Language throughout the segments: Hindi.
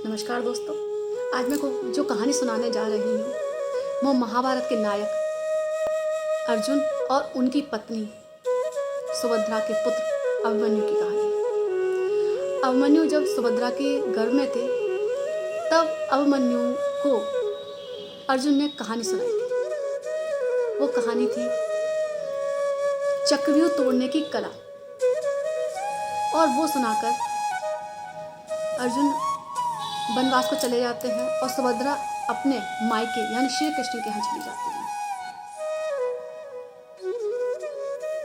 नमस्कार दोस्तों। आज मैं को जो कहानी सुनाने जा रही हूँ वो महाभारत के नायक अर्जुन और उनकी पत्नी सुभद्रा के पुत्र अभिमन्यु की कहानी है। अभिमन्यु जब सुभद्रा के गर्भ में थे तब अभिमन्यु को अर्जुन ने कहानी सुनाई थी। वो कहानी थी चक्रव्यूह तोड़ने की कला। और वो सुनाकर अर्जुन वनवास को चले जाते हैं और सुभद्रा अपने मायके यानी श्री कृष्ण के यहाँ चली जाती है।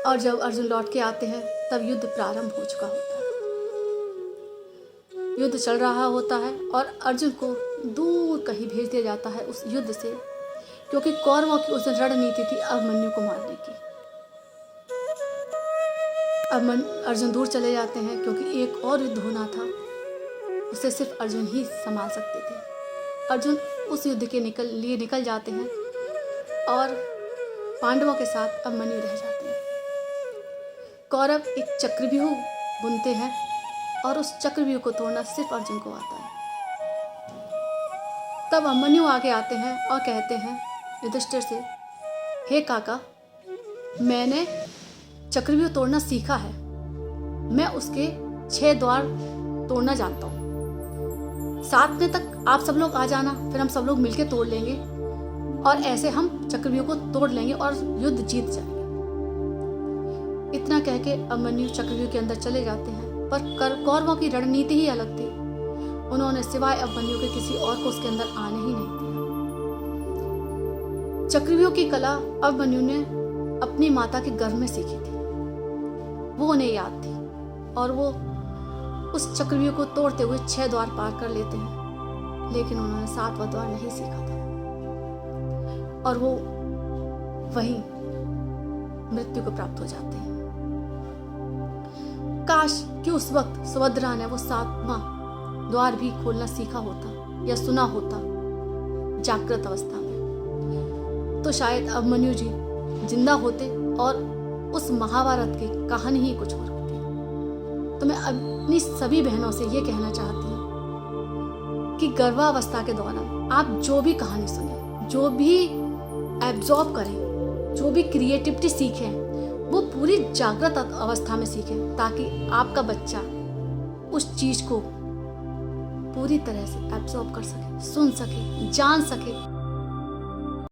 और जब अर्जुन लौट के आते हैं तब युद्ध प्रारंभ हो चुका होता है। युद्ध चल रहा होता है और अर्जुन को दूर कहीं भेज दिया जाता है उस युद्ध से, क्योंकि कौरवों की उस दिन रणनीति थी अभिमन्यु को मारने की। अर्जुन दूर चले जाते हैं क्योंकि एक और युद्ध होना था, उसे सिर्फ अर्जुन ही संभाल सकते थे। अर्जुन उस युद्ध के लिए निकल जाते हैं और पांडवों के साथ अभिमन्यु रह जाते हैं। कौरव एक चक्रव्यूह बुनते हैं और उस चक्रव्यूह को तोड़ना सिर्फ अर्जुन को आता है। तब अभिमन्यु आगे आते हैं और कहते हैं युधिष्ठिर से, हे काका, मैंने चक्रव्यूह तोड़ना सीखा है। मैं उसके 6 द्वार तोड़ना जानता हूँ। 7 में तक आप सब लोग आ जाना, फिर हम सब लोग मिलके तोड़ लेंगे और ऐसे हम चक्रव्यूह को तोड़ लेंगे और युद्ध जीत जाएंगे। इतना कह के अभिमन्यु चक्रव्यूह के अंदर चले जाते हैं, पर कौरवों की रणनीति ही अलग थी। उन्होंने सिवाय अभिमन्यु के किसी और को उसके अंदर आने ही नहीं दिया। चक्रव्यूह की कला अभिमन्यु ने अपनी माता के गर्भ में सीखी थी, वो उन्हें याद थी और वो उस चक्रव्यूह को तोड़ते हुए 6 द्वार पार कर लेते हैं, लेकिन उन्होंने 7वां द्वार नहीं सीखा था और वो वहीं मृत्यु को प्राप्त हो जाते हैं। काश कि उस वक्त सुभद्रा ने वो 7वां द्वार भी खोलना सीखा होता या सुना होता जागृत अवस्था में, तो शायद अभिमन्यु जी जिंदा होते और उस महाभारत की कहानी ही कुछ और होती। तो मैं अपनी सभी बहनों से ये कहना चाहती हूँ कि गर्भावस्था के दौरान आप जो भी कहानी सुने, जो भी एब्जॉर्ब करें, जो भी क्रिएटिविटी सीखें, वो पूरी जागृत अवस्था में सीखें, ताकि आपका बच्चा उस चीज को पूरी तरह से एब्जॉर्ब कर सके, सुन सके, जान सके